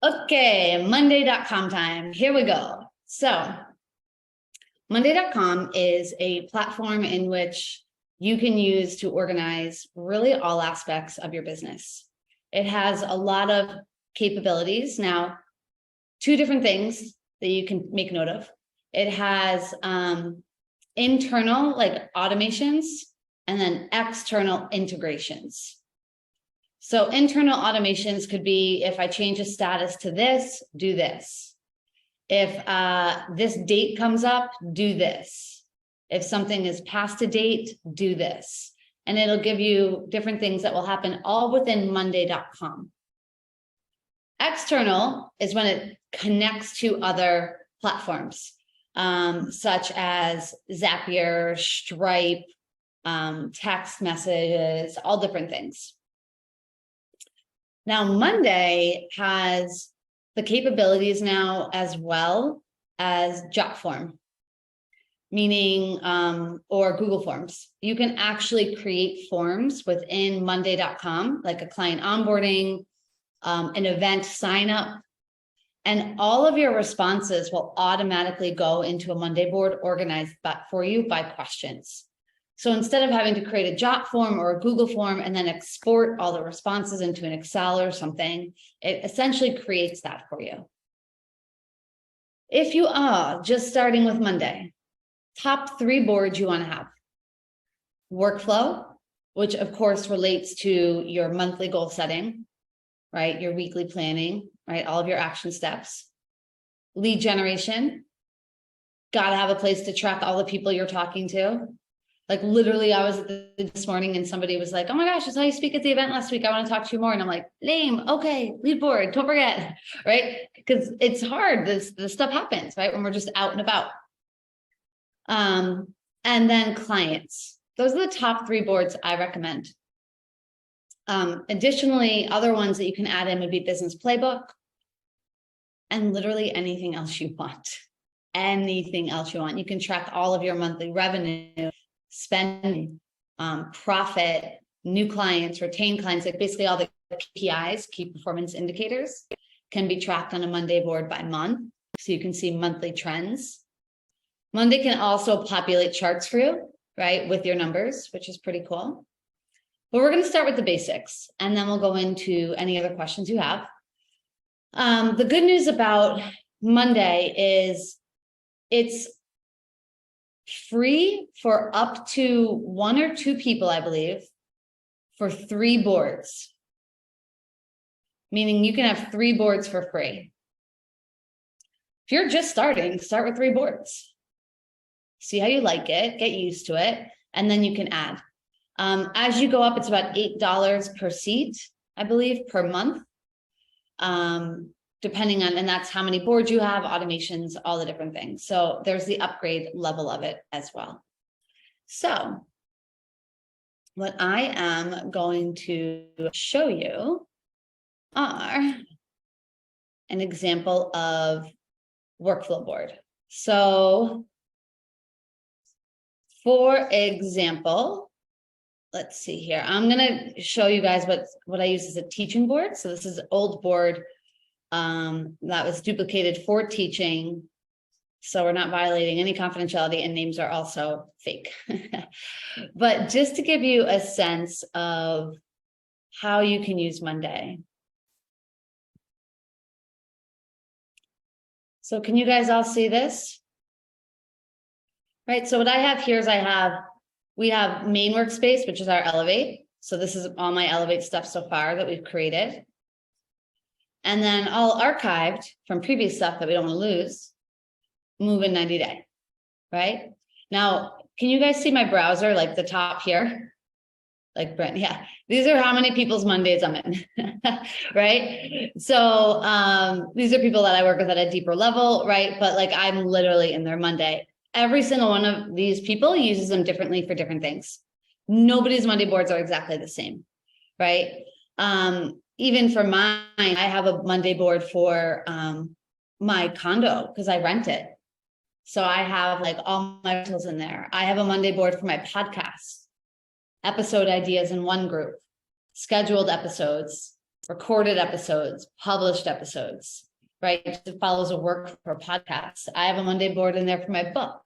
Okay, Monday.com time. Here we go. So, Monday.com is a platform in which you can use to organize really all aspects of your business. It has a lot of capabilities. Now, two different things that you can make note of. It has internal, like automations, and then external integrations. So internal automations could be, if I change a status to this, do this. If this date comes up, do this. If something is past a date, do this. And it'll give you different things that will happen all within Monday.com. External is when it connects to other platforms, such as Zapier, Stripe, text messages, all different things. Now, Monday has the capabilities now as well as Jotform, meaning, or Google Forms. You can actually create forms within Monday.com, like a client onboarding, an event sign up, and all of your responses will automatically go into a Monday board organized for you by questions. So instead of having to create a Jot form or a Google form and then export all the responses into an Excel or something, it essentially creates that for you. If you are just starting with Monday, top 3 boards you want to have. Workflow, which of course relates to your monthly goal setting, right? Your weekly planning, right? All of your action steps. Lead generation, got to have a place to track all the people you're talking to. Like literally, I was this morning and somebody was like, oh my gosh, I saw you speak at the event last week. I want to talk to you more. And I'm like, lame. Okay, lead board, don't forget, right? Because it's hard. This stuff happens, right? When we're just out and about. And then clients. Those are the top 3 boards I recommend. Additionally, other ones that you can add in would be business playbook and literally anything else you want. Anything else you want. You can track all of your monthly revenue, spending, profit, new clients, retained clients, like basically all the KPIs, key performance indicators, can be tracked on a Monday board by month. So you can see monthly trends. Monday can also populate charts for you, right, with your numbers, which is pretty cool. But we're going to start with the basics, and then we'll go into any other questions you have. The good news about Monday is it's free for up to 1 or 2 people, I believe, for 3 boards. Meaning you can have 3 boards for free. If you're just starting, start with 3 boards. See how you like it, get used to it, and then you can add. As you go up, it's about $8 per seat, I believe, per month. Depending on, and that's how many boards you have, automations, all the different things. So there's the upgrade level of it as well. So what I am going to show you are an example of workflow board. So for example, let's see here. I'm going to show you guys what I use as a teaching board. So this is an old board that was duplicated for teaching. So we're not violating any confidentiality, and names are also fake. But just to give you a sense of how you can use Monday. So can you guys all see this? Right, so what I have here is we have main workspace, which is our Elevate. So this is all my Elevate stuff so far that we've created. And then all archived from previous stuff that we don't want to lose, move in 90 day, right? Now, can you guys see my browser, like the top here? Like Brent, yeah. These are how many people's Mondays I'm in, right? So these are people that I work with at a deeper level, right? But like I'm literally in their Monday. Every single one of these people uses them differently for different things. Nobody's Monday boards are exactly the same, right? Even for mine, I have a Monday board for my condo because I rent it. So I have like all my rentals in there. I have a Monday board for my podcast, episode ideas in one group, scheduled episodes, recorded episodes, published episodes, right? It follows a work for podcasts. I have a Monday board in there for my book.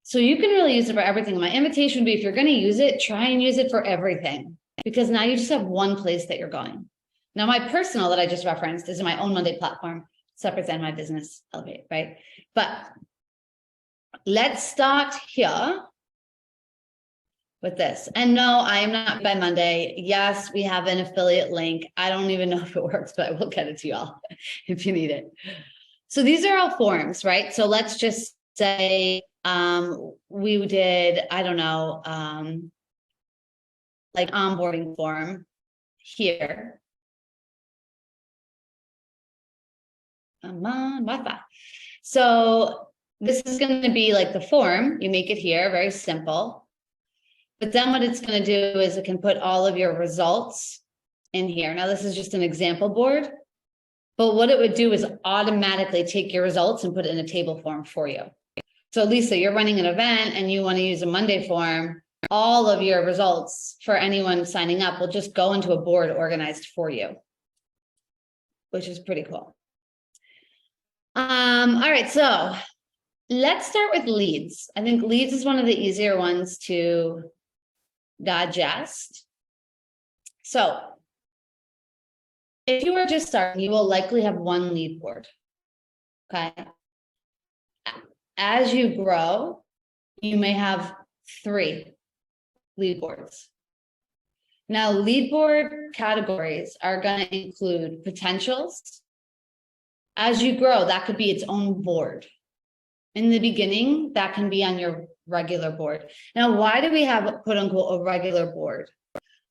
So you can really use it for everything. My invitation would be, if you're going to use it, try and use it for everything, because now you just have one place that you're going. Now, my personal that I just referenced is my own Monday platform, Separate than my business, Elevate, right? But let's start here with this. And no, I am not by Monday. Yes, we have an affiliate link. I don't even know if it works, but I will get it to y'all if you need it. So these are all forms, right? So let's just say we did, I don't know, like onboarding form here. I'm on Wi-Fi. So this is going to be like the form. You make it here, very simple. But then what it's going to do is it can put all of your results in here. Now, this is just an example board, but what it would do is automatically take your results and put it in a table form for you. So Lisa, you're running an event and you want to use a Monday form, all of your results for anyone signing up will just go into a board organized for you, which is pretty cool. All right, so let's start with leads. I think leads is one of the easier ones to digest. So if you are just starting, you will likely have one lead board. Okay. As you grow, you may have 3 lead boards. Now, lead board categories are going to include potentials. As you grow, that could be its own board. In the beginning, that can be on your regular board. Now, why do we have, quote unquote, a regular board?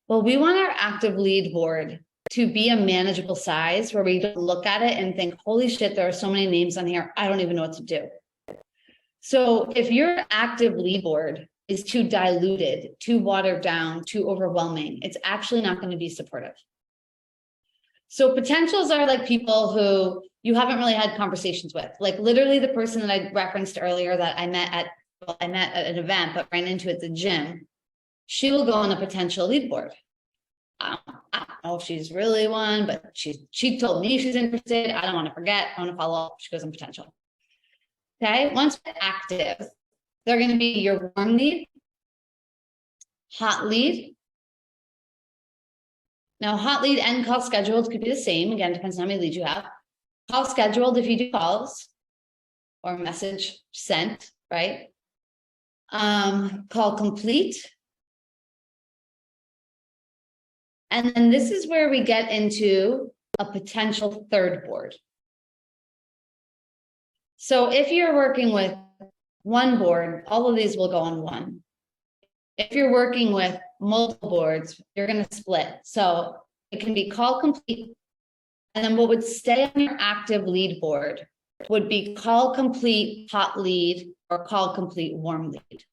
Well, we want our active lead board to be a manageable size where we don't look at it and think, holy shit, there are so many names on here, I don't even know what to do. So if your active lead board is too diluted, too watered down, too overwhelming, it's actually not going to be supportive. So potentials are like people who you haven't really had conversations with, like literally the person that I referenced earlier that I met at an event, but ran into at the gym. She will go on a potential lead board. I don't know if she's really one, but she told me she's interested. I don't want to forget. I want to follow up. She goes on potential. Okay. Once active, they're going to be your warm lead, hot lead. Now, hot lead and call scheduled could be the same. Again, depends on how many leads you have. Call scheduled if you do calls or message sent, right? Call complete. And then this is where we get into a potential third board. So if you're working with one board, all of these will go on one. If you're working with multiple boards, you're going to split. So it can be call complete. And then what would stay on your active lead board would be call complete hot lead or call complete warm lead.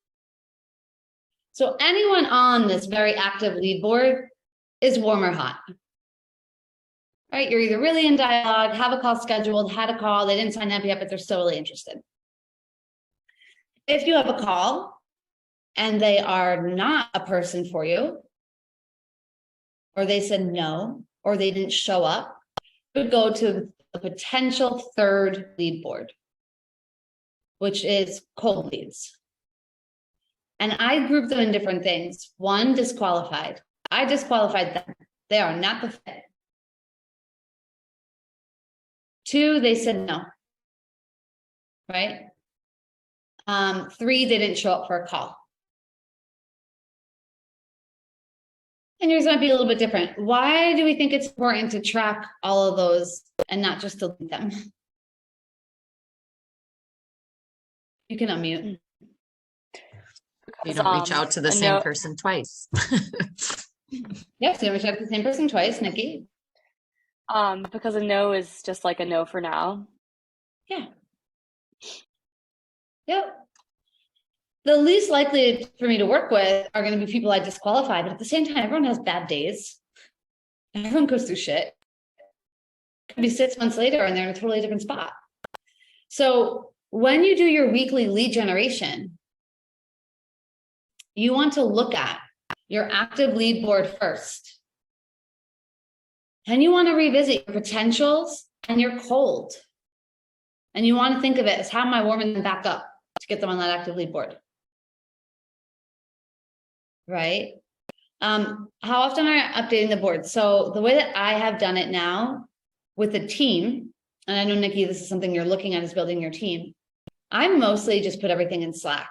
So anyone on this very active lead board is warm or hot. Right? You're either really in dialogue, have a call scheduled, had a call, they didn't sign up yet, but they're still really interested. If you have a call and they are not a person for you, or they said no, or they didn't show up, would go to the potential third lead board, which is cold leads. And I group them in different things. 1, disqualified. I disqualified them. They are not the fit. 2, they said no. Right? 3, they didn't show up for a call. And yours might be a little bit different. Why do we think it's important to track all of those and not just delete them? You can unmute. You don't reach out to the same person twice. Yes, you reach out to the same person twice, Nikki. Because a no is just like a no for now. Yeah. Yep. The least likely for me to work with are going to be people I disqualify, but at the same time, everyone has bad days. Everyone goes through shit. It could be 6 months later and they're in a totally different spot. So when you do your weekly lead generation, you want to look at your active lead board first. then you want to revisit your potentials and your cold. And you want to think of it as, how am I warming them back up to get them on that active lead board? Right? How often are you updating the board? So the way that I have done it now with a team, and I know, Nikki, this is something you're looking at, is building your team. I mostly just put everything in Slack.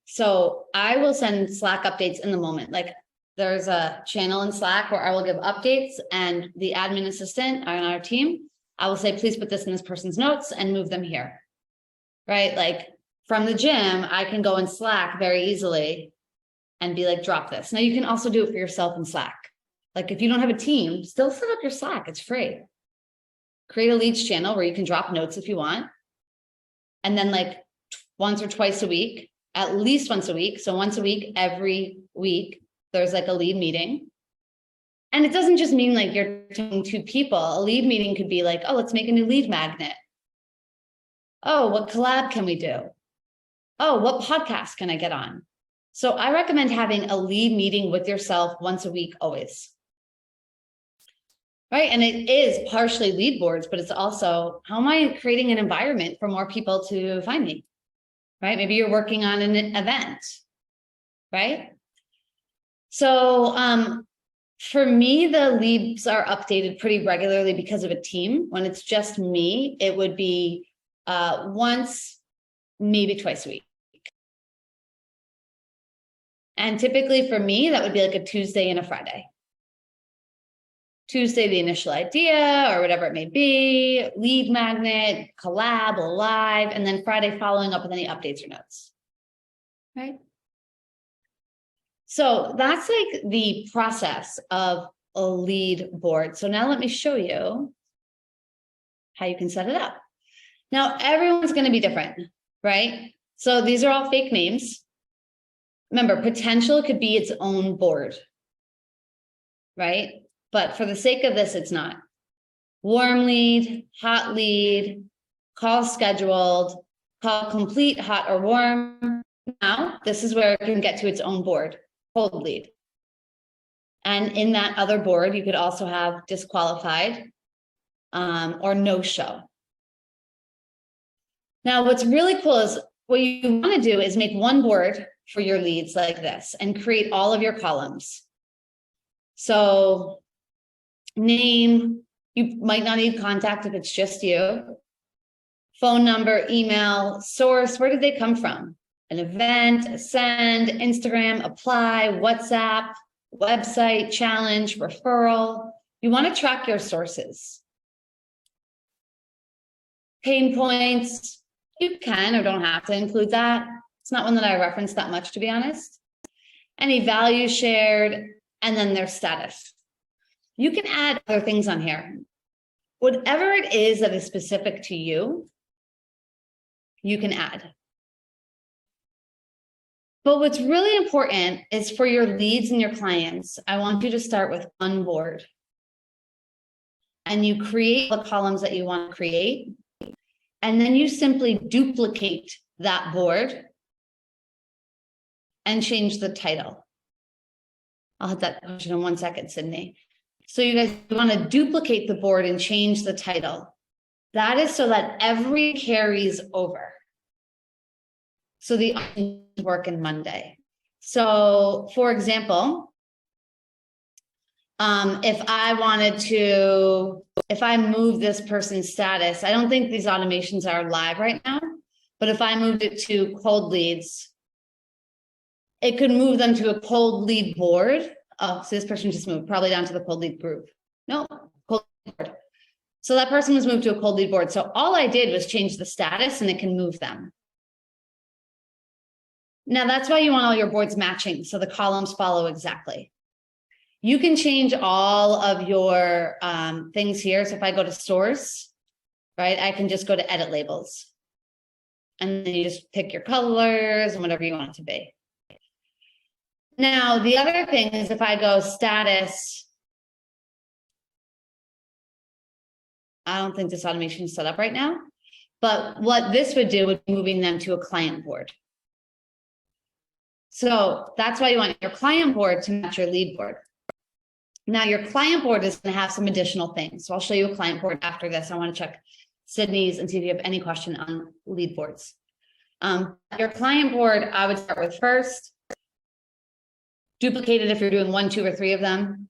So I will send Slack updates in the moment. Like, there's a channel in Slack where I will give updates, and the admin assistant on our team, I will say, please put this in this person's notes and move them here. Right? Like, from the gym, I can go in Slack very easily and be like, drop this. Now you can also do it for yourself in Slack. Like, if you don't have a team, still set up your Slack, it's free. Create a leads channel where you can drop notes if you want. And then, like, once or twice a week, at least once a week. So once a week, every week, there's like a lead meeting. And it doesn't just mean like you're talking to people. A lead meeting could be like, oh, let's make a new lead magnet. Oh, what collab can we do? Oh, what podcast can I get on? So I recommend having a lead meeting with yourself once a week, always. Right? And it is partially lead boards, but it's also, how am I creating an environment for more people to find me? Right? Maybe you're working on an event, right? So for me, the leads are updated pretty regularly because of a team. When it's just me, it would be once, maybe twice a week. And typically for me, that would be like a Tuesday and a Friday. Tuesday, the initial idea or whatever it may be, lead magnet, collab, live, and then Friday following up with any updates or notes, right? So that's like the process of a lead board. So now let me show you how you can set it up. Now, everyone's going to be different, right? So these are all fake names. Remember, potential could be its own board, right? But for the sake of this, it's not. Warm lead, hot lead, call scheduled, call complete, hot or warm. Now, this is where it can get to its own board, cold lead. And in that other board, you could also have disqualified or no show. Now, what's really cool is what you want to do is make one board for your leads like this and create all of your columns. So name, you might not need contact if it's just you. Phone number, email, source, where did they come from? An event, a send, Instagram, apply, WhatsApp, website, challenge, referral. You want to track your sources. Pain points, you can or don't have to include that. It's not one that I reference that much, to be honest. Any value shared, and then their status. You can add other things on here. Whatever it is that is specific to you, you can add. But what's really important is for your leads and your clients, I want you to start with one board. And you create the columns that you want to create. And then you simply duplicate that board and change the title. I'll hit that question in 1 second, Sydney. So you guys want to duplicate the board and change the title. That is so that every carries over. So the work in Monday. So for example, if I move this person's status, I don't think these automations are live right now, but if I moved it to cold leads, it could move them to a cold lead board. Oh, so this person just moved probably down to the cold lead group. No, cold lead board. So that person was moved to a cold lead board. So all I did was change the status and it can move them. Now that's why you want all your boards matching. So the columns follow exactly. You can change all of your things here. So if I go to source, right, I can just go to edit labels. And then you just pick your colors and whatever you want it to be. Now, the other thing is if I go status, I don't think this automation is set up right now, but what this would do would be moving them to a client board. So that's why you want your client board to match your lead board. Now your client board is going to have some additional things. So I'll show you a client board after this. I want to check Sydney's and see if you have any question on lead boards. Your client board, I would start with first. Duplicate it if you're doing 1, 2, or 3 of them.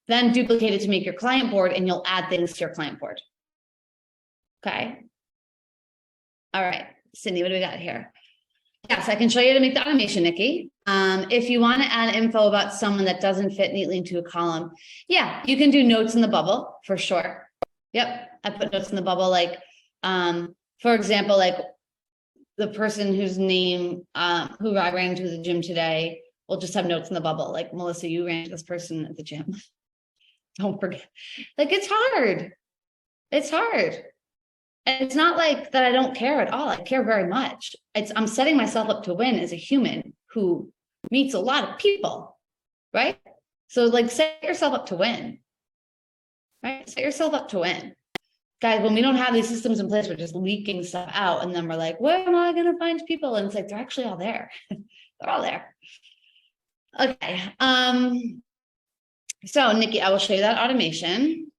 Then duplicate it to make your client board, and you'll add things to your client board. Okay. All right, Sydney, what do we got here? Yes, I can show you how to make the automation, Nikki. If you want to add info about someone that doesn't fit neatly into a column, yeah, you can do notes in the bubble for sure. Yep, I put notes in the bubble, like, for example, like the person whose name, who I ran into the gym today, will just have notes in the bubble, like, Melissa, you ran into this person at the gym. Don't forget. Like, it's hard. It's hard. And it's not like that I don't care at all. I care very much. I'm setting myself up to win as a human who meets a lot of people, right? So like, set yourself up to win, right? Set yourself up to win. Guys, when we don't have these systems in place, we're just leaking stuff out. And then we're like, where am I going to find people? And it's like, they're actually all there. They're all there. Okay. So Nikki, I will show you that automation.